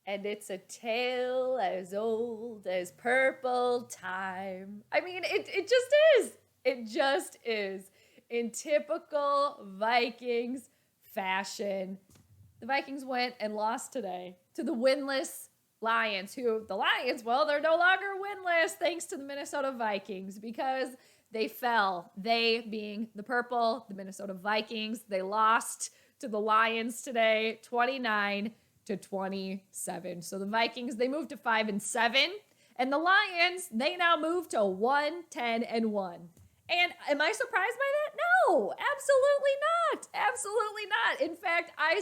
and it's a tale as old as purple time. I mean, it just is. It just is. In typical Vikings fashion, the Vikings went and lost today to the winless Lions, who the Lions, well, they're no longer winless thanks to the Minnesota Vikings because they fell. They being the purple, the Minnesota Vikings, they lost to the Lions today, 29-27. So the Vikings, they moved to 5-7, and the Lions, they now move to 1-10-1. And am I surprised by that? No, absolutely not. Absolutely not. In fact, I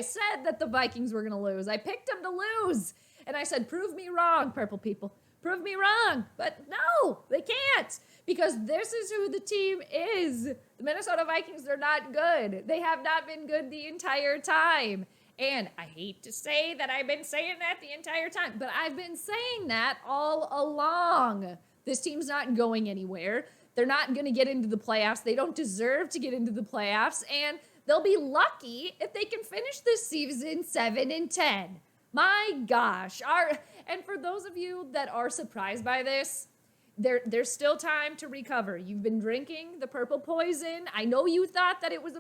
said that the Vikings were going to lose. I picked them to lose. And I said, prove me wrong, purple people. Prove me wrong. But no, they can't. Because this is who the team is. The Minnesota Vikings, they're not good. They have not been good the entire time. And I hate to say that I've been saying that the entire time, but I've been saying that all along. This team's not going anywhere. They're not going to get into the playoffs. They don't deserve to get into the playoffs. And they'll be lucky if they can finish this season 7-10. My gosh. And for those of you that are surprised by this, there's still time to recover. You've been drinking the purple poison. I know you thought that it was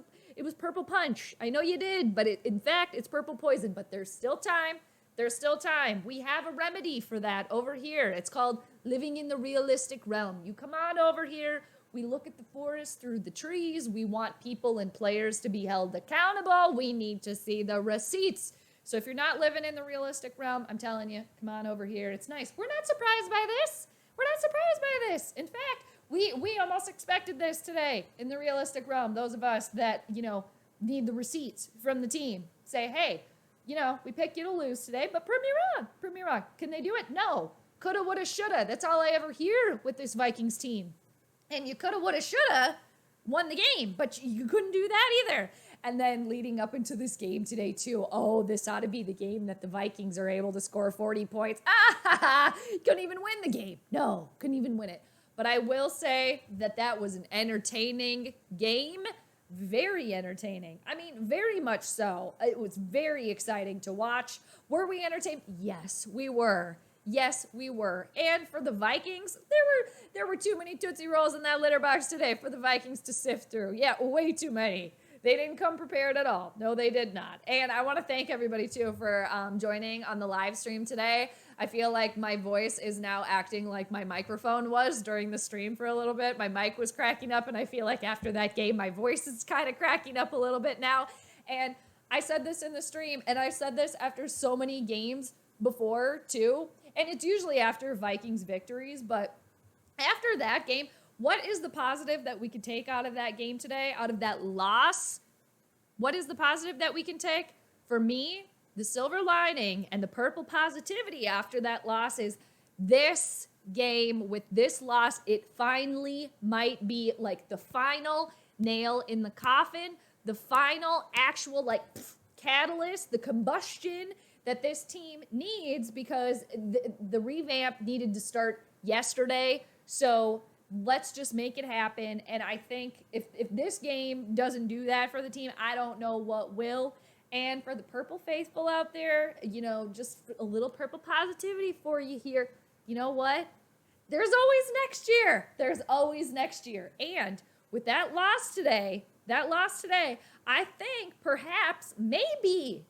purple punch. I know you did, but in fact, it's purple poison. But there's still time. There's still time. We have a remedy for that over here. It's called living in the realistic realm. You come on over here. We look at the forest through the trees. We want people and players to be held accountable. We need to see the receipts. So if you're not living in the realistic realm, I'm telling you, come on over here. It's nice. We're not surprised by this. We're not surprised by this. In fact, we almost expected this today in the realistic realm. Those of us that, need the receipts from the team. Say, hey, we picked you to lose today, but prove me wrong. Prove me wrong. Can they do it? No. Coulda, woulda, shoulda. That's all I ever hear with this Vikings team. And you coulda, woulda, shoulda won the game, but you couldn't do that either. And then leading up into this game today, too, this ought to be the game that the Vikings are able to score 40 points. Couldn't even win the game. No, couldn't even win it. But I will say that was an entertaining game. Very entertaining. I mean, very much so. It was very exciting to watch. Were we entertained? Yes, we were. Yes, we were. And for the Vikings, there were too many Tootsie Rolls in that litter box today for the Vikings to sift through. Yeah, way too many. They didn't come prepared at all. No, they did not. And I want to thank everybody, too, for joining on the live stream today. I feel like my voice is now acting like my microphone was during the stream for a little bit. My mic was cracking up, and I feel like after that game, my voice is kind of cracking up a little bit now. And I said this in the stream, and I said this after so many games before, too. And it's usually after Vikings victories, but after that game, what is the positive that we could take out of that game today, out of that loss? What is the positive that we can take? For me, the silver lining and the purple positivity after that loss is this game with this loss, it finally might be like the final nail in the coffin, the final actual catalyst, the combustion that this team needs because the revamp needed to start yesterday. So let's just make it happen. And I think if this game doesn't do that for the team, I don't know what will. And for the purple faithful out there, just a little purple positivity for you here. You know what? There's always next year. There's always next year. And with that loss today, I think perhaps maybe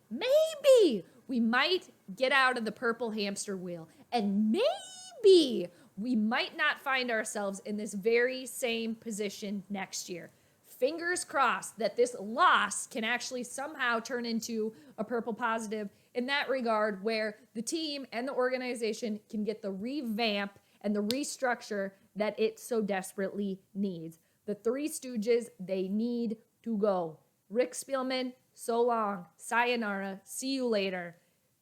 we might get out of the purple hamster wheel. And maybe we might not find ourselves in this very same position next year. Fingers crossed that this loss can actually somehow turn into a purple positive in that regard where the team and the organization can get the revamp and the restructure that it so desperately needs. The Three Stooges, they need to go. Rick Spielman, so long. Sayonara. See you later.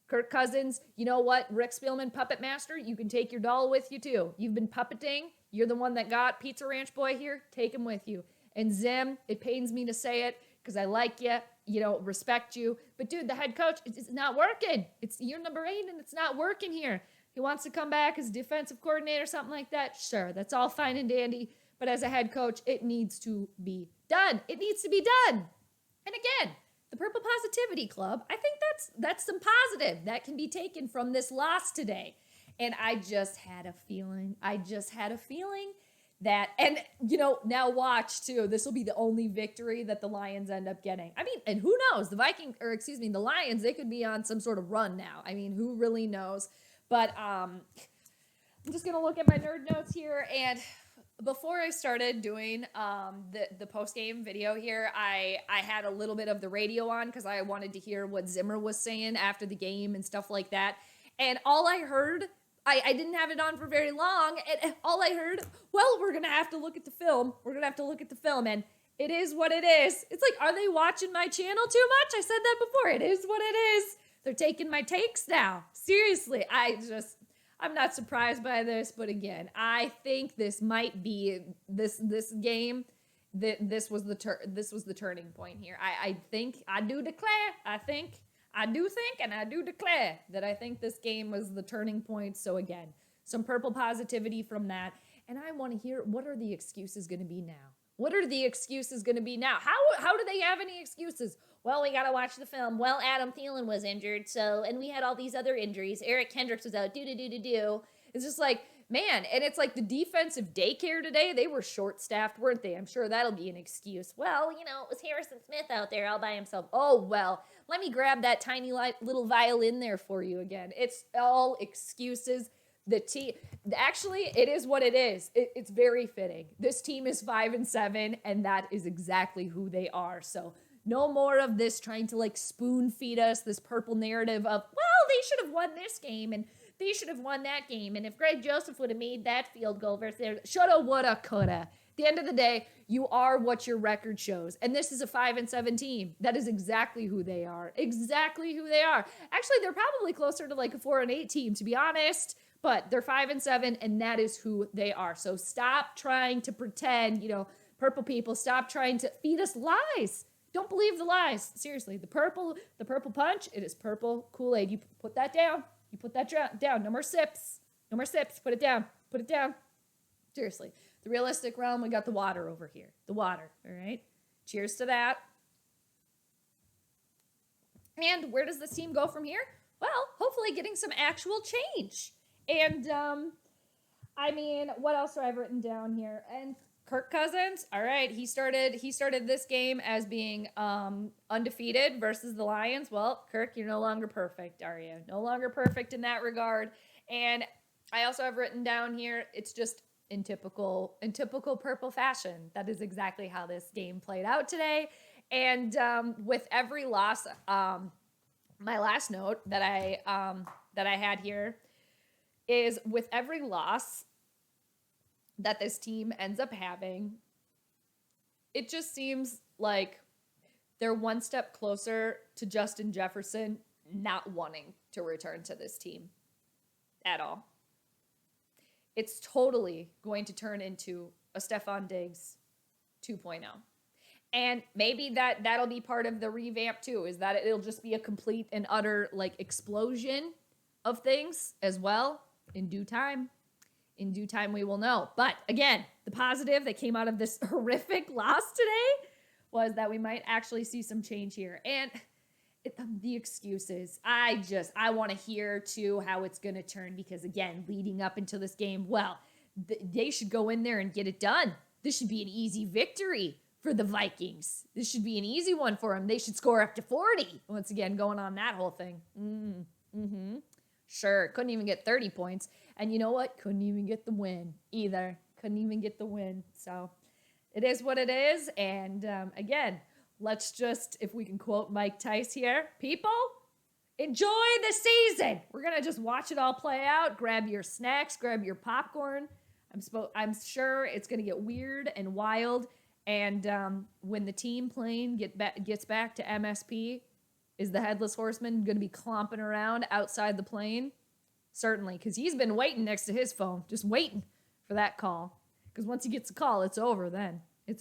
Kirk Cousins, you know what? Rick Spielman, Puppet Master, you can take your doll with you too. You've been puppeting. You're the one that got Pizza Ranch Boy here. Take him with you. And Zim, it pains me to say it because I like you, respect you. But dude, the head coach, it's not working. It's year number 8 and it's not working here. He wants to come back as defensive coordinator, something like that. Sure, that's all fine and dandy. But as a head coach, it needs to be done. It needs to be done. And again, the Purple Positivity Club, I think that's some positive that can be taken from this loss today. And I just had a feeling that, and now watch too, this will be the only victory that the Lions end up getting. I mean, and who knows? The Lions, they could be on some sort of run now. I mean, who really knows? But I'm just gonna look at my nerd notes here, and before I started doing the post-game video here, I had a little bit of the radio on because I wanted to hear what Zimmer was saying after the game and stuff like that. And all I heard, I didn't have it on for very long, and all I heard, well, we're going to have to look at the film. And it is what it is. It's like, are they watching my channel too much? I said that before. It is what it is. They're taking my takes now. Seriously, I'm not surprised by this, but again, I think this might be this game. This was the turning point here. I do declare that I think this game was the turning point. So again, some purple positivity from that, and I want to hear, what are the excuses going to be now? How do they have any excuses? Well, we got to watch the film. Well, Adam Thielen was injured, and we had all these other injuries. Eric Kendricks was out, It's just like, man, and it's like the defensive daycare today, they were short-staffed, weren't they? I'm sure that'll be an excuse. Well, it was Harrison Smith out there all by himself. Oh, well, let me grab that tiny little violin there for you again. It's all excuses. Actually, it is what it is. It's very fitting. This team is 5-7, and that is exactly who they are. So no more of this trying to spoon feed us this purple narrative of, well, they should have won this game and they should have won that game. And if Greg Joseph would have made that field goal versus there, shoulda, woulda, coulda. At the end of the day, you are what your record shows. And this is a 5-7 team. That is exactly who they are. Exactly who they are. Actually, they're probably closer to a 4-8 team, to be honest. But they're 5-7, and that is who they are. So stop trying to pretend, purple people, stop trying to feed us lies. Don't believe the lies. Seriously, the purple punch, it is purple Kool-Aid. You put that down. down. No more sips. Put it down. Seriously. The realistic realm, we got the water over here. The water, all right? Cheers to that. And where does this team go from here? Well, hopefully getting some actual change. And, what else do I have written down here? And Kirk Cousins, all right, he started this game as being undefeated versus the Lions. Well, Kirk, you're no longer perfect, are you? No longer perfect in that regard. And I also have written down here, it's just in typical purple fashion. That is exactly how this game played out today. And with every loss, my last note that I had here is, with every loss that this team ends up having, it just seems like they're one step closer to Justin Jefferson not wanting to return to this team at all. It's totally going to turn into a Stephon Diggs 2.0. And maybe that'll be part of the revamp too, is that it'll just be a complete and utter explosion of things as well. In due time we will know. But again, the positive that came out of this horrific loss today was that we might actually see some change here. And the excuses, I want to hear too how it's going to turn, because again, leading up into this game, well, they should go in there and get it done. This should be an easy victory for the Vikings. This should be an easy one for them. They should score up to 40. Once again, going on that whole thing. Sure, couldn't even get 30 points. And you know what? Couldn't even get the win either. So it is what it is. And again, let's just, if we can quote Mike Tice here, people, enjoy the season. We're going to just watch it all play out. Grab your snacks, grab your popcorn. I'm sure it's going to get weird and wild. And when the team plane gets back to MSP, is the Headless Horseman going to be clomping around outside the plane? Certainly, because he's been waiting next to his phone, just waiting for that call. Because once he gets a call, it's over then. The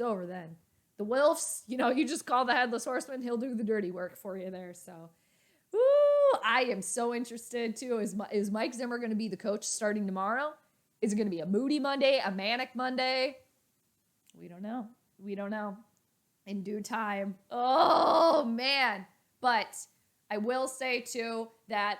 Wilfs, you just call the Headless Horseman, he'll do the dirty work for you there. So, I am so interested, too. Is Mike Zimmer going to be the coach starting tomorrow? Is it going to be a moody Monday, a manic Monday? We don't know. in due time. Oh, man. But I will say, too, that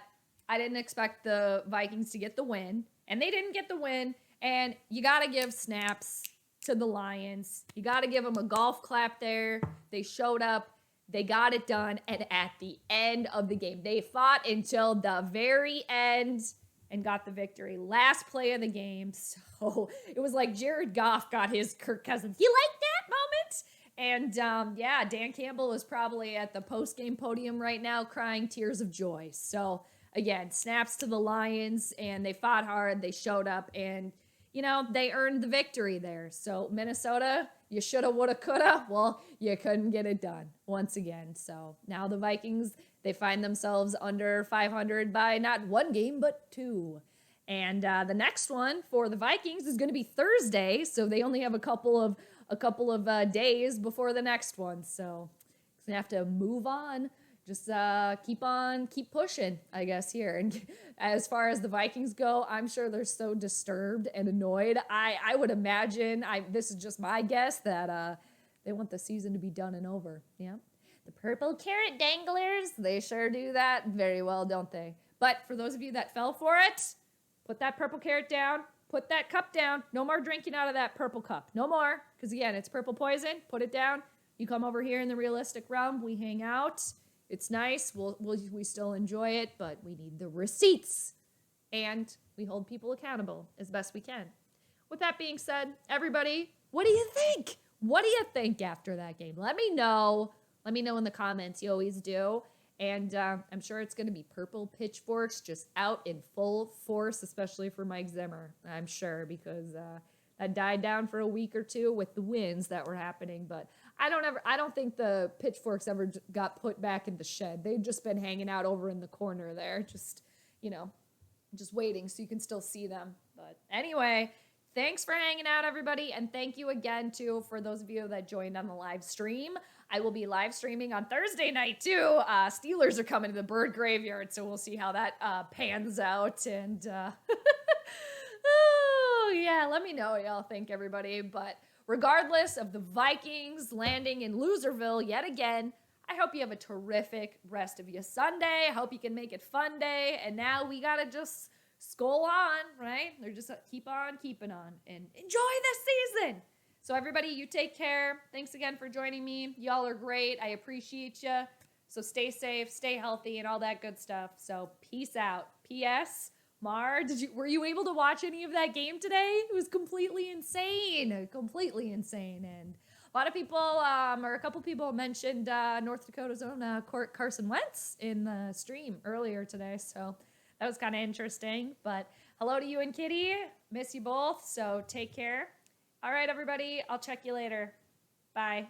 I didn't expect the Vikings to get the win, and they didn't get the win. And you got to give snaps to the Lions. You got to give them a golf clap there. They showed up. They got it done. And at the end of the game, they fought until the very end and got the victory. Last play of the game. So it was like Jared Goff got his Kirk Cousins. You like that moment? And yeah, Dan Campbell is probably at the post-game podium right now crying tears of joy. So again, snaps to the Lions, and they fought hard. They showed up, and they earned the victory there. So Minnesota, you shoulda, woulda, coulda. Well, you couldn't get it done once again. So now the Vikings, they find themselves under 500 by not one game, but two. And the next one for the Vikings is going to be Thursday. So they only have a couple of days before the next one. So it's going to have to move on. Just keep pushing, I guess, here. And as far as the Vikings go, I'm sure they're so disturbed and annoyed. I would imagine, this is just my guess, that they want the season to be done and over. Yeah. The purple carrot danglers, they sure do that very well, don't they? But for those of you that fell for it, put that purple carrot down. Put that cup down. No more drinking out of that purple cup. No more. Because, again, it's purple poison. Put it down. You come over here in the realistic realm. We hang out. It's nice. We still enjoy it, but we need the receipts. And we hold people accountable as best we can. With that being said, everybody, what do you think? What do you think after that game? Let me know. Let me know in the comments. You always do. And I'm sure it's going to be purple pitchforks just out in full force, especially for Mike Zimmer, I'm sure, because that died down for a week or two with the wins that were happening. But I don't think the pitchforks ever got put back in the shed. They've just been hanging out over in the corner there, just waiting so you can still see them. But anyway, thanks for hanging out, everybody. And thank you again, too, for those of you that joined on the live stream. I will be live streaming on Thursday night, too. Steelers are coming to the Bird Graveyard, so we'll see how that pans out. And, oh, yeah, let me know what y'all think, everybody. But regardless of the Vikings landing in Loserville yet again, I hope you have a terrific rest of your Sunday. I hope you can make it fun day. And now we got to just Skol on, right? They're just keep on keeping on and enjoy this season. So everybody, you take care. Thanks again for joining me. Y'all are great. I appreciate you. So stay safe, stay healthy, and all that good stuff. So peace out. P.S. Mar, were you able to watch any of that game today? It was completely insane. Completely insane. And a lot of people, or a couple people mentioned North Dakota's own Carson Wentz in the stream earlier today. So that was kind of interesting. But hello to you and Kitty. Miss you both. So take care. All right, everybody. I'll check you later. Bye.